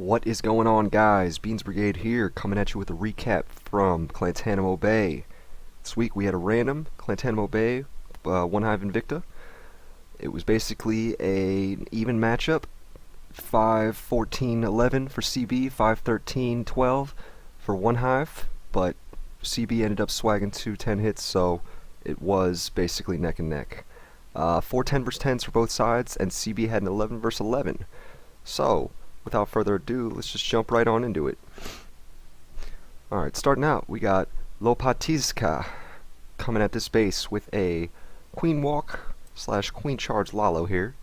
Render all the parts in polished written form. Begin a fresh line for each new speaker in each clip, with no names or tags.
What is going on, guys? Beans Brigade here, coming at you with a recap from Guantanamo Bay. This week we had a random Guantanamo Bay one hive Invicta. It was basically an even matchup, 5-14-11 for CB, 5-13-12 for one hive, but CB ended up swagging 2-10 hits, so it was basically neck and neck. 4-10 versus 10s for both sides, and CB had an 11 versus 11. So, without further ado, let's just jump right on into it. Alright, starting out, we got LopaticZka coming at this base with a Queen Walk / Queen Charge Lalo here.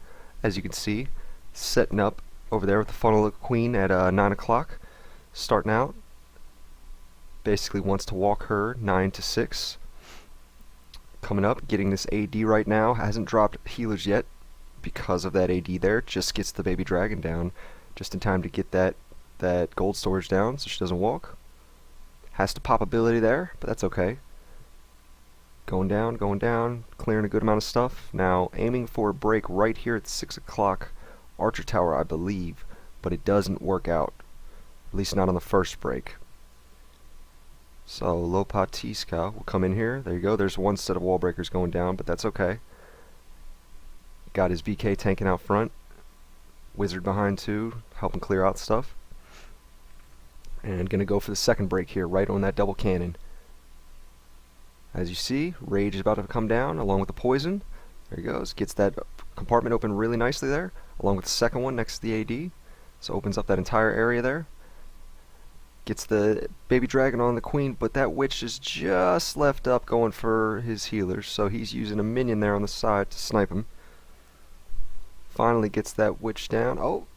As you can see, setting up over there with the funnel of Queen at 9 o'clock. Starting out, basically wants to walk her 9 to 6. Coming up, getting this AD right now, hasn't dropped healers yet because of that AD there, just gets the baby dragon down just in time to get that gold storage down so she doesn't walk. Has to pop ability there, but that's okay. Going down, clearing a good amount of stuff. Now aiming for a break right here at 6 o'clock Archer Tower, I believe, but it doesn't work out. At least not on the first break. So LopaticZka will come in here. There you go, there's one set of wall breakers going down, but that's okay. Got his BK tanking out front. Wizard behind too, helping clear out stuff. And gonna go for the second break here, right on that double cannon. As you see, Rage is about to come down along with the poison. There he goes, gets that compartment open really nicely there, along with the second one next to the AD. So opens up that entire area there. Gets the baby dragon on the queen, but that witch is just left up going for his healers, so he's using a minion there on the side to snipe him. Finally gets that witch down. Oh,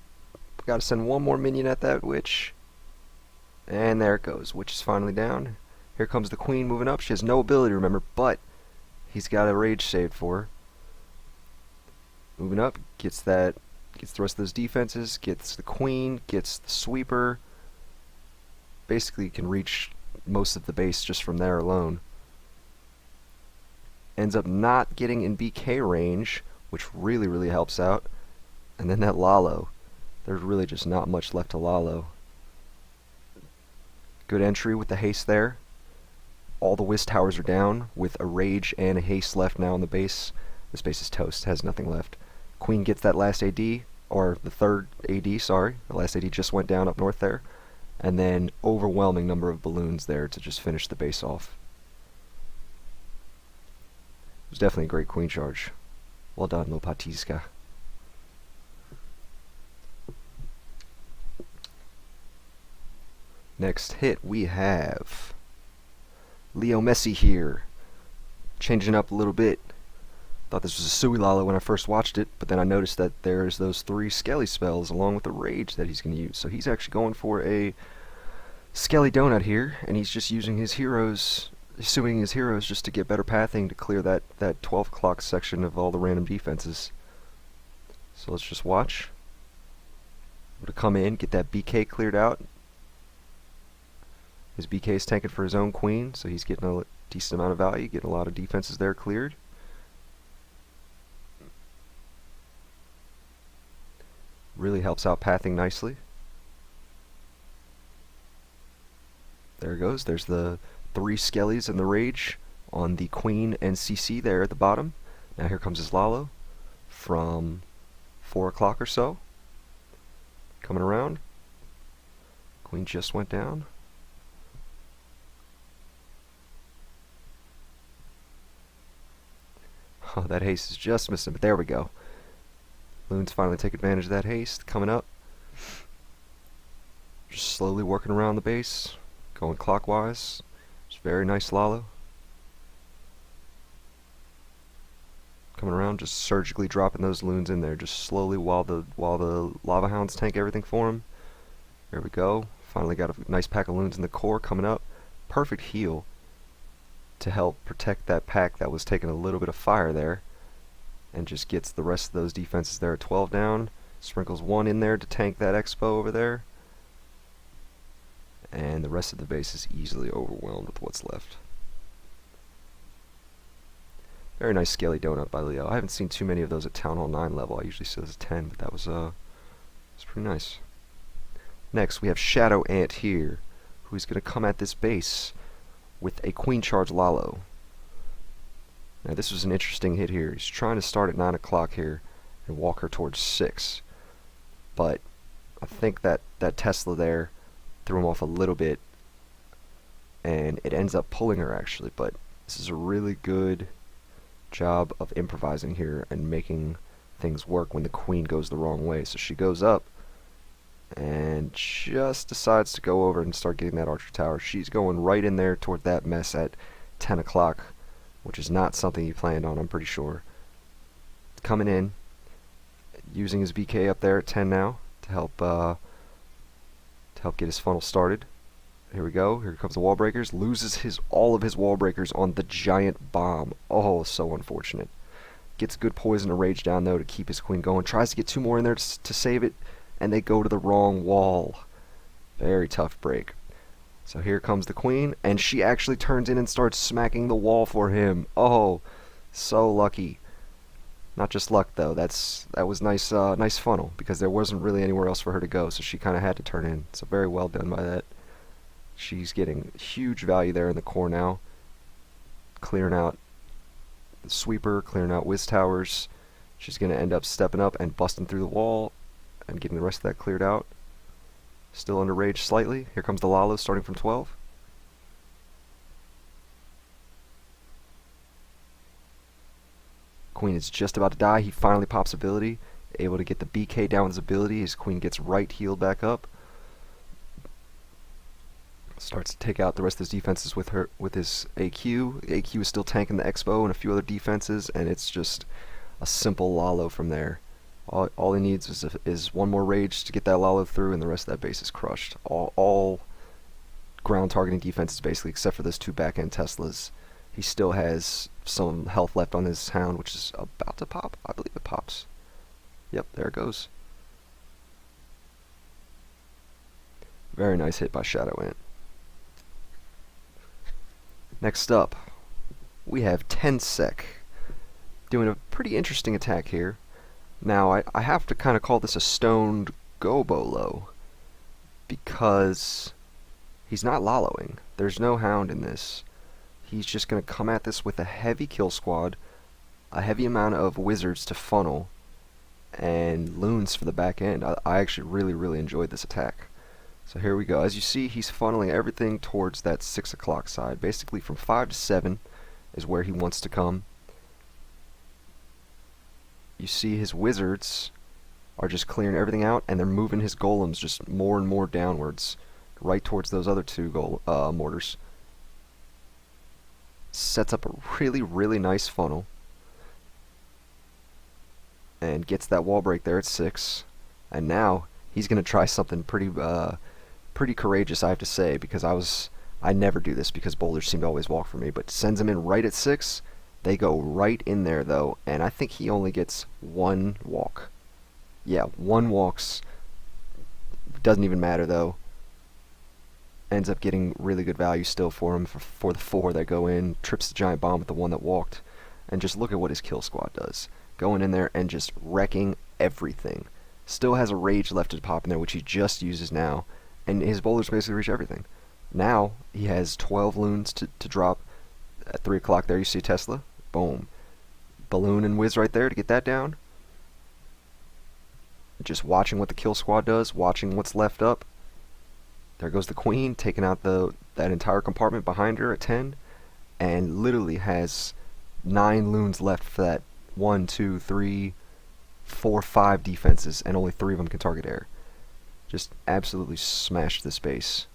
gotta send one more minion at that witch. And there it goes. Witch is finally down. Here comes the queen moving up. She has no ability, remember, but he's got a rage saved for her. Moving up, gets the rest of those defenses, gets the queen, gets the sweeper. Basically can reach most of the base just from there alone. Ends up not getting in BK range, which really helps out. And then that Lalo. There's really just not much left to Lalo. Good entry with the haste there. All the Wiz towers are down with a rage and a haste left now on the base. This base is toast, has nothing left. Queen gets that last AD, or the third AD, sorry. The last AD just went down up north there. And then overwhelming number of balloons there to just finish the base off. It was definitely a great queen charge. Well done, LopaticZka. Next hit we have Messi here. Changing up a little bit. Thought this was a Sui Lala when I first watched it, but then I noticed that there's those 3 Skelly spells along with the rage that he's going to use. So he's actually going for a Skelly Donut here, and he's just using his heroes, assuming his heroes just to get better pathing to clear that 12 o'clock section of all the random defenses. So let's just watch. I'm going to come in, get that BK cleared out. His BK is tanking for his own queen, so he's getting a decent amount of value, getting a lot of defenses there cleared. Really helps out pathing nicely. There it goes. There's the 3 Skellies and the Rage on the Queen and CC there at the bottom. Now here comes his Lalo from 4 o'clock or so. Coming around. Queen just went down. Oh, that haste is just missing, but there we go. Loons finally take advantage of that haste. Coming up. Just slowly working around the base. Going clockwise. It's very nice Lalo. Coming around, just surgically dropping those loons in there, just slowly while the lava hounds tank everything for him. There we go. Finally got a nice pack of loons in the core coming up. Perfect heal to help protect that pack that was taking a little bit of fire there. And just gets the rest of those defenses there at 12 down. Sprinkles 1 in there to tank that Expo over there. And the rest of the base is easily overwhelmed with what's left. Very nice scaly donut by Leo. I haven't seen too many of those at Town Hall 9 level. I usually see those at 10, but that was pretty nice. Next, we have ShadowAnt here, who's going to come at this base with a Queen Charge Lalo. Now this was an interesting hit here. He's trying to start at 9 o'clock here and walk her towards 6. But I think that Tesla there threw him off a little bit, and it ends up pulling her actually. But this is a really good job of improvising here and making things work when the queen goes the wrong way. So she goes up and just decides to go over and start getting that archer tower. She's going right in there toward that mess at 10 o'clock, which is not something he planned on, I'm pretty sure. Coming in, using his BK up there at 10 now to help get his funnel started. Here we go. Here comes the wall breakers. Loses all of his wall breakers on the giant bomb. Oh, so unfortunate. Gets good poison and rage down though to keep his queen going. Tries to get 2 more in there to save it, and they go to the wrong wall. Very tough break. So here comes the queen, and she actually turns in and starts smacking the wall for him. Oh, so lucky. Not just luck though. That was nice, nice funnel, because there wasn't really anywhere else for her to go, so she kind of had to turn in. So very well done by that. She's getting huge value there in the core now, clearing out the sweeper, clearing out whiz towers. She's going to end up stepping up and busting through the wall and getting the rest of that cleared out. Still under rage slightly. Here comes the Lalo starting from 12. Queen is just about to die. He finally pops ability, able to get the BK down with his ability. His queen gets right healed back up. Starts to take out the rest of his defenses with his AQ. AQ is still tanking the Expo and a few other defenses, and it's just a simple Lalo from there. All he needs is 1 more rage to get that Lalo through, and the rest of that base is crushed. All ground targeting defenses basically, except for those 2 back-end Teslas. He still has some health left on his Hound, which is about to pop. I believe it pops. Yep, there it goes. Very nice hit by ShadowAnt. Next up, we have Tensek doing a pretty interesting attack here. Now, I have to kind of call this a stoned Gobolo, because he's not Laloing. There's no Hound in this. He's just going to come at this with a heavy kill squad, a heavy amount of wizards to funnel, and loons for the back end. I actually really enjoyed this attack. So here we go. As you see, he's funneling everything towards that 6 o'clock side. Basically from 5 to 7 is where he wants to come. You see his wizards are just clearing everything out, and they're moving his golems just more and more downwards, right towards those other 2 mortars. Sets up a really nice funnel, and gets that wall break there at 6. And now he's going to try something pretty courageous, I have to say, because I never do this because boulders seem to always walk for me, but sends him in right at 6. They go right in there though, and I think he only gets 1 walk. Yeah, 1 walks. Doesn't even matter though. Ends up getting really good value still for him for the 4 that go in. Trips the giant bomb with the 1 that walked. And just look at what his kill squad does. Going in there and just wrecking everything. Still has a rage left to pop in there, which he just uses now. And his boulders basically reach everything. Now he has 12 loons to drop at 3 o'clock there. You see Tesla. Boom. Balloon and whiz right there to get that down. Just watching what the kill squad does, watching what's left up. There goes the queen, taking out that entire compartment behind her at 10, and literally has 9 loons left for that 1, 2, 3, 4, 5 defenses, and only 3 of them can target air. Just absolutely smashed this base.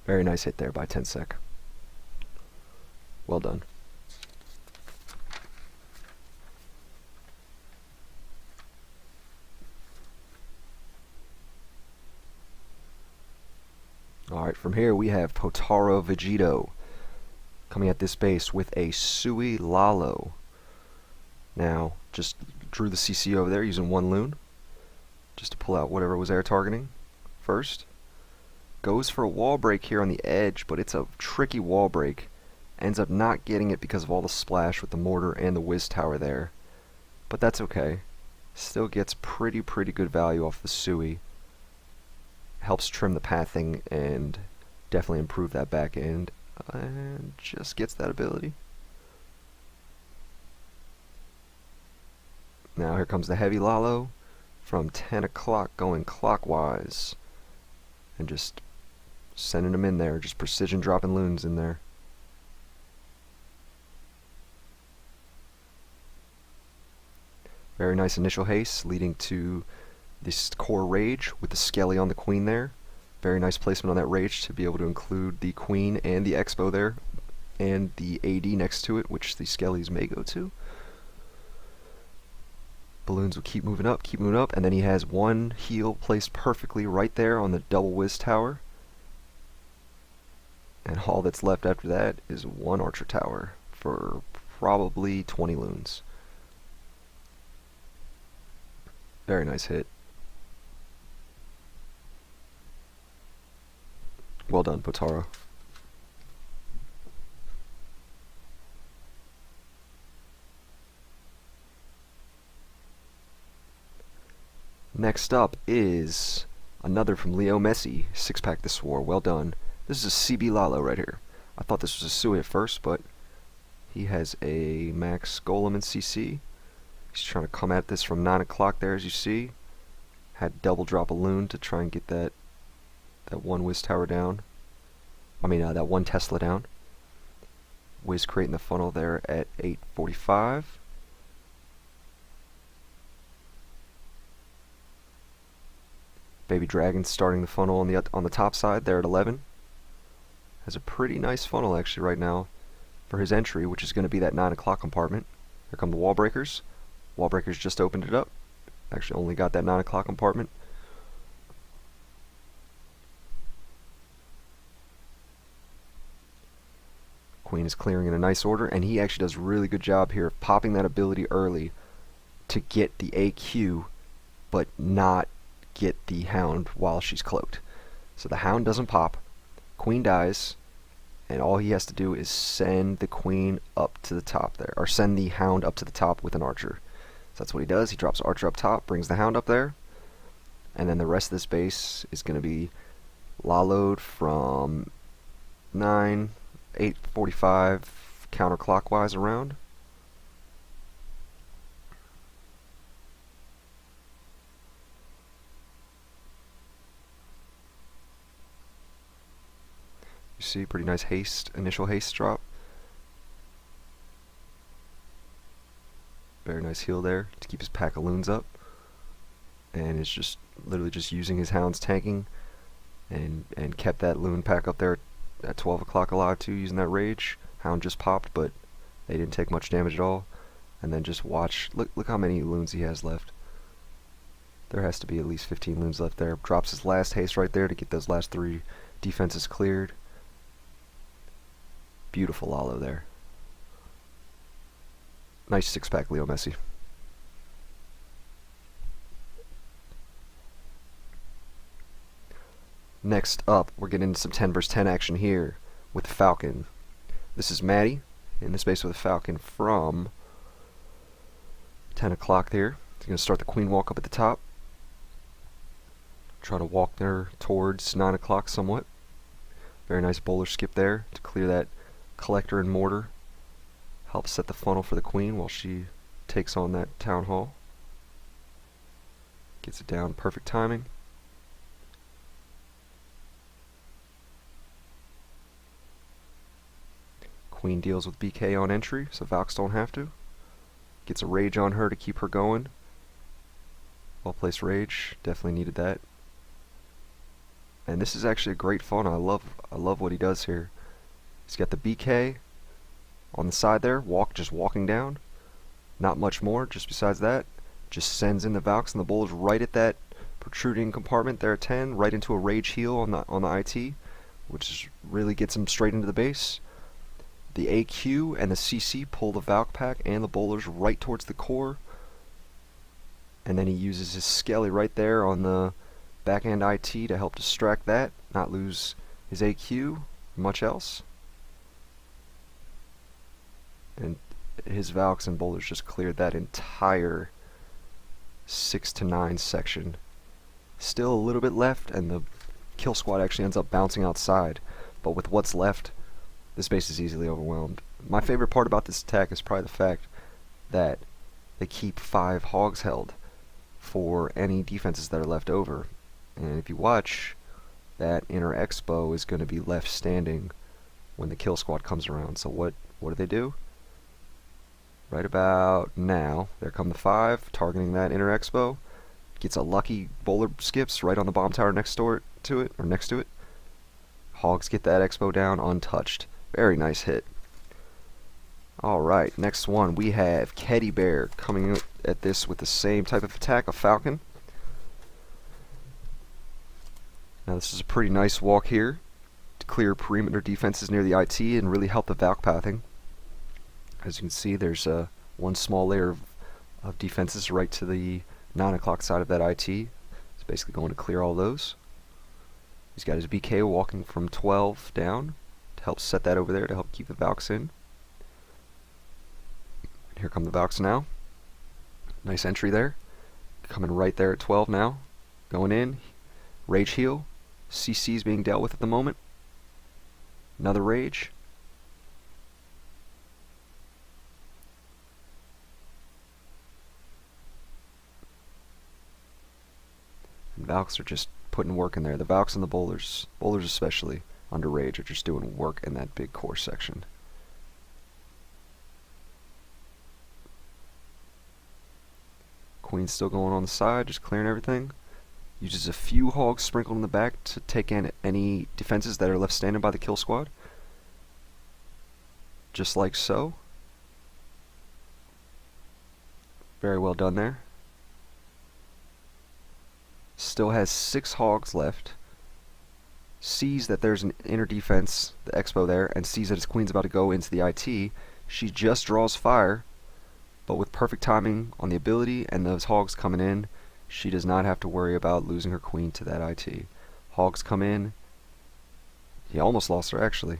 Very nice hit there by Tensek. Well done. Alright, from here we have Potara Vegito coming at this base with a Sui Lalo. Now, just drew the CC over there using 1 loon, just to pull out whatever was air targeting first. Goes for a wall break here on the edge, but it's a tricky wall break. Ends up not getting it because of all the splash with the mortar and the whiz tower there. but that's okay. Still gets pretty good value off the Sui. Helps trim the pathing and definitely improve that back end, and just gets that ability. Now here comes the heavy Lalo from 10 o'clock going clockwise, and just sending them in there, just precision dropping loons in there. Very nice initial haste leading to this core rage with the skelly on the queen there. Very nice placement on that rage to be able to include the queen and the expo there, and the AD next to it, which the skellies may go to. Balloons will keep moving up, and then he has one heal placed perfectly right there on the double whiz tower. And all that's left after that is one archer tower for probably 20 loons. Very nice hit. Well done, Potara. Next up is another from Leo Messi, 6-pack this war. Well done. This is a CB Lalo right here. I thought this was a Sui at first, but he has a max golem and CC. He's trying to come at this from 9 o'clock there, as you see. Had double drop a loon to try and get that one whiz tower down. I mean, that one Tesla down. Whiz creating the funnel there at 8:45. Baby Dragon starting the funnel on the top side there at 11. Has a pretty nice funnel actually right now for his entry, which is going to be that 9 o'clock compartment. Here come the wall breakers. Wall breakers just opened it up. Actually only got that 9 o'clock compartment. Queen is clearing in a nice order, and he actually does a really good job here of popping that ability early to get the AQ, but not get the Hound while she's cloaked. So the Hound doesn't pop, Queen dies, and all he has to do is send the Queen up to the top there, or send the Hound up to the top with an archer. So that's what he does. He drops Archer up top, brings the Hound up there, and then the rest of this base is going to be Lalo'd from 8:45 counterclockwise around. You see, pretty nice initial haste drop. Very nice heal there to keep his pack of loons up. And it's just literally just using his Hounds tanking and kept that loon pack up there at 12 o'clock alive too, using that rage. Hound just popped, but they didn't take much damage at all. And then just watch, look how many loons he has left. There has to be at least 15 loons left there. Drops his last haste right there to get those last 3 defenses cleared. Beautiful Lalo there. Nice 6-pack Leo Messi. Next up, we're getting into some 10 vs 10 action here with the Falcon. This is Madi in this base with a Falcon from 10 o'clock there. He's going to start the Queen walk up at the top. Try to walk there towards 9 o'clock somewhat. Very nice bowler skip there to clear that Collector and Mortar. Helps set the funnel for the Queen while she takes on that Town Hall. Gets it down, perfect timing. Queen deals with BK on entry, so Valks don't have to. Gets a rage on her to keep her going. Well placed rage, definitely needed that. And this is actually a great funnel. I love what he does here. He's got the BK on the side there, just walking down. Not much more, just besides that. Just sends in the Valks and the Bowlers right at that protruding compartment there at 10, right into a rage heal on the IT, which really gets him straight into the base. The AQ and the CC pull the Valk pack and the Bowlers right towards the core. And then he uses his Skelly right there on the backhand IT to help distract that, not lose his AQ, much else. And his Valks and boulders just cleared that entire 6 to 9 section. Still a little bit left, and the kill squad actually ends up bouncing outside. But with what's left, this base is easily overwhelmed. My favorite part about this attack is probably the fact that they keep 5 hogs held for any defenses that are left over. And if you watch, that inner expo is going to be left standing when the kill squad comes around. So what do? Right about now, there come the 5, targeting that inner expo. Gets a lucky bowler skips right on the bomb tower next to it. Hogs get that expo down untouched. Very nice hit. Alright, next one we have Keddy Bear coming at this with the same type of attack, a falcon. Now this is a pretty nice walk here to clear perimeter defenses near the IT and really help the Valk pathing. As you can see, there's one small layer of defenses right to the 9 o'clock side of that IT. It's basically going to clear all those. He's got his BK walking from 12 down to help set that over there to help keep the Valks in. Here come the Valks now. Nice entry there. Coming right there at 12 now. Going in. Rage heal. CC is being dealt with at the moment. Another rage. And Valks are just putting work in there. The Valks and the bowlers especially, under rage, are just doing work in that big core section. Queen's still going on the side, just clearing everything. Uses a few hogs sprinkled in the back to take in any defenses that are left standing by the kill squad. Just like so. Very well done there. Still has 6 hogs left. Sees that there's an inner defense, the expo there, and sees that his queen's about to go into the IT. She just draws fire, but with perfect timing on the ability and those hogs coming in, she does not have to worry about losing her queen to that IT. Hogs come in. He almost lost her actually,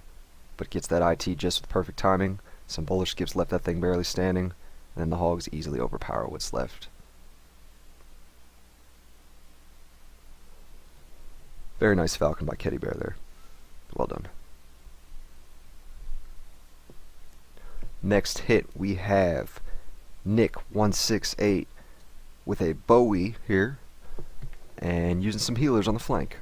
but gets that IT just with perfect timing. Some bowler skips left that thing barely standing, and then the hogs easily overpower what's left. Very nice falcon by Keddy Bear there. Well done. Next hit we have Nick 168 with a Bowie here and using some healers on the flank.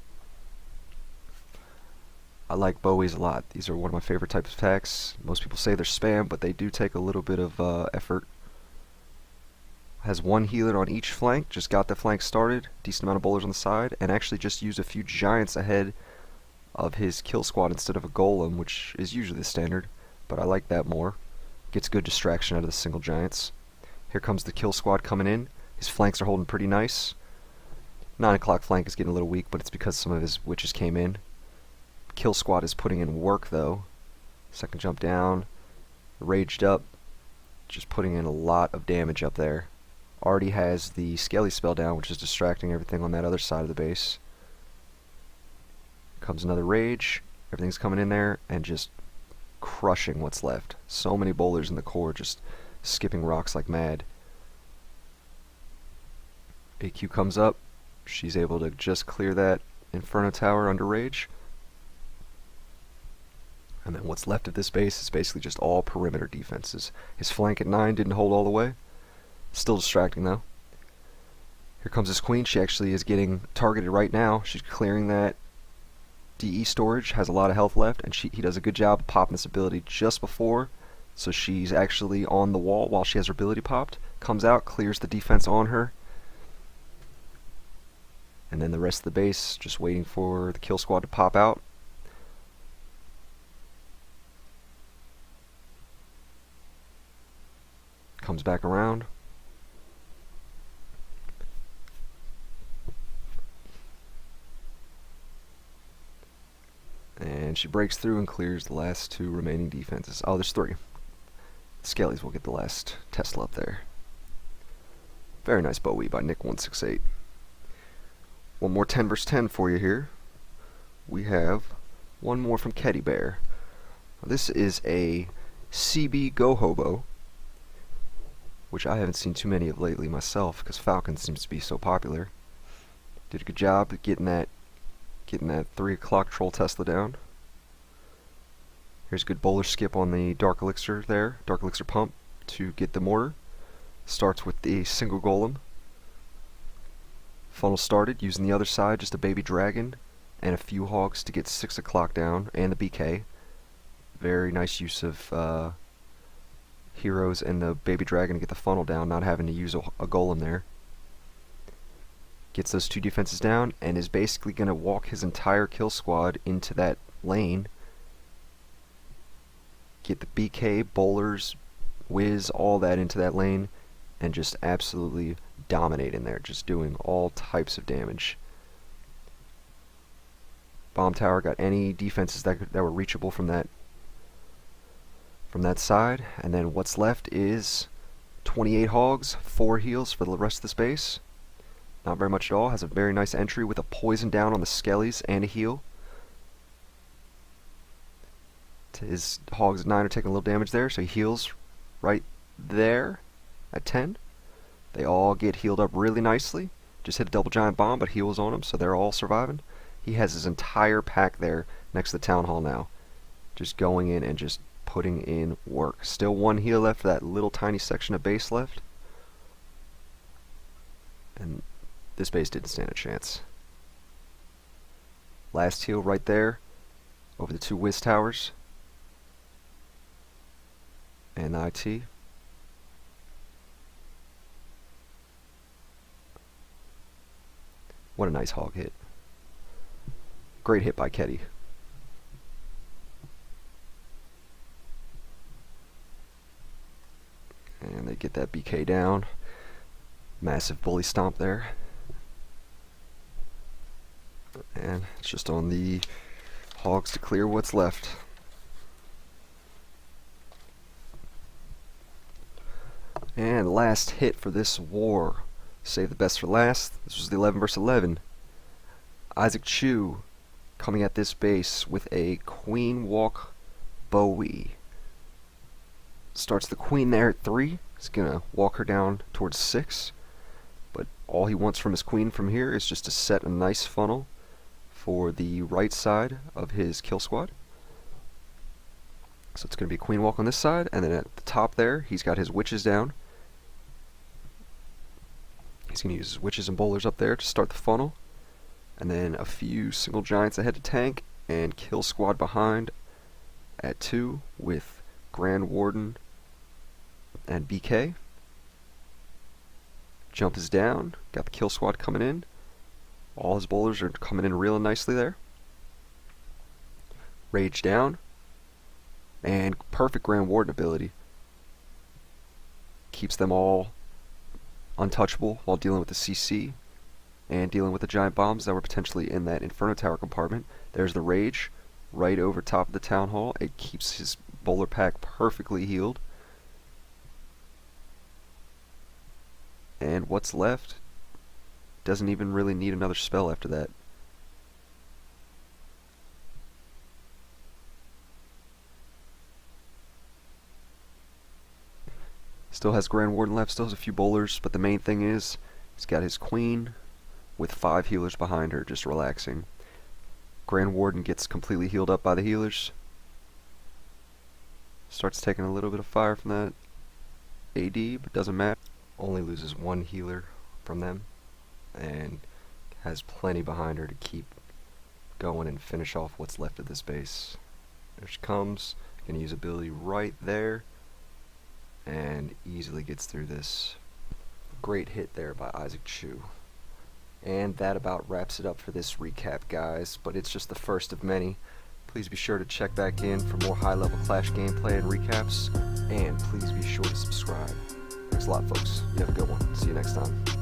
I like Bowies a lot. These are one of my favorite types of attacks. Most people say they're spam, but they do take a little bit of effort. Has one healer on each flank, just got the flank started, decent amount of bowlers on the side, and actually just used a few giants ahead of his kill squad instead of a golem, which is usually the standard, but I like that more. Gets good distraction out of the single giants. Here comes the kill squad coming in. His flanks are holding pretty nice. 9 o'clock flank is getting a little weak, but it's because some of his witches came in. Kill squad is putting in work though. Second jump down, raged up, just putting in a lot of damage up there. Already has the Skelly spell down, which is distracting everything on that other side of the base. Comes another rage, everything's coming in there and just crushing what's left. So many bowlers in the core just skipping rocks like mad. AQ comes up, she's able to just clear that Inferno Tower under rage. And then what's left of this base is basically just all perimeter defenses. His flank at 9 didn't hold all the way. Still distracting though. Here comes his queen. She actually is getting targeted right now. She's clearing that DE storage, has a lot of health left, and he does a good job of popping this ability just before. So she's actually on the wall while she has her ability popped. Comes out, clears the defense on her. And then the rest of the base just waiting for the kill squad to pop out. Comes back around. And she breaks through and clears the last 2 remaining defenses. Oh, there's 3. Skellies will get the last Tesla up there. Very nice Bowie by Nick 168. One more 10 vs 10 for you here. We have one more from Keddy Bear. This is a CB Go Hobo which I haven't seen too many of lately myself, because Falcon seems to be so popular. Did a good job at getting that 3 o'clock Troll Tesla down. Here's a good bowler skip on the Dark Elixir there, Dark Elixir pump, to get the mortar. Starts with the single golem. Funnel started, using the other side, just a baby dragon, and a few hogs to get 6 o'clock down, and the BK. Very nice use of heroes and the baby dragon to get the funnel down, not having to use a golem there. Gets those 2 defenses down, and is basically going to walk his entire kill squad into that lane. Get the BK, bowlers, whiz, all that into that lane, and just absolutely dominate in there, just doing all types of damage. Bomb tower got any defenses that were reachable from that side, and then what's left is 28 hogs, 4 heals for the rest of the space. Not very much at all. Has a very nice entry with a poison down on the skellies and a heal. His hogs at 9 are taking a little damage there, so he heals right there at 10. They all get healed up really nicely. Just hit a double giant bomb, but heals on them, so they're all surviving. He has his entire pack there next to the town hall now, just going in and just putting in work. Still 1 heal left for that little tiny section of base left, and this base didn't stand a chance. Last heal right there over the 2 whiz towers and IT. What a nice hog hit. Great hit by Keddy. And they get that BK down. Massive bully stomp there. And it's just on the hogs to clear what's left. And last hit for this war. Save the best for last. This was the 11 versus 11. isaacchew coming at this base with a Queen Walk Bowie. Starts the queen there at 3. He's gonna walk her down towards 6. But all he wants from his queen from here is just to set a nice funnel for the right side of his kill squad. So it's gonna be a queen walk on this side, and then at the top there, he's got his witches down. He's going to use his witches and bowlers up there to start the funnel, and then a few single giants ahead to tank, and kill squad behind at 2 with Grand Warden and BK. Jump is down, got the kill squad coming in. All his bowlers are coming in real nicely there. Rage down, and perfect Grand Warden ability. Keeps them all untouchable while dealing with the CC and dealing with the giant bombs that were potentially in that Inferno Tower compartment. There's the Rage right over top of the Town Hall. It keeps his bowler pack perfectly healed. And what's left doesn't even really need another spell after that. Still has Grand Warden left, still has a few bowlers, but the main thing is he's got his queen with 5 healers behind her, just relaxing. Grand Warden gets completely healed up by the healers. Starts taking a little bit of fire from that AD, but doesn't matter. Only loses 1 healer from them, and has plenty behind her to keep going and finish off what's left of this base. There she comes. Gonna use ability right there, and easily gets through this. Great hit there by isaacchew. And that about wraps it up for this recap, guys, but it's just the first of many. Please be sure to check back in for more high-level Clash gameplay and recaps, and please be sure to subscribe. Thanks a lot, folks. You have a good one. See you next time.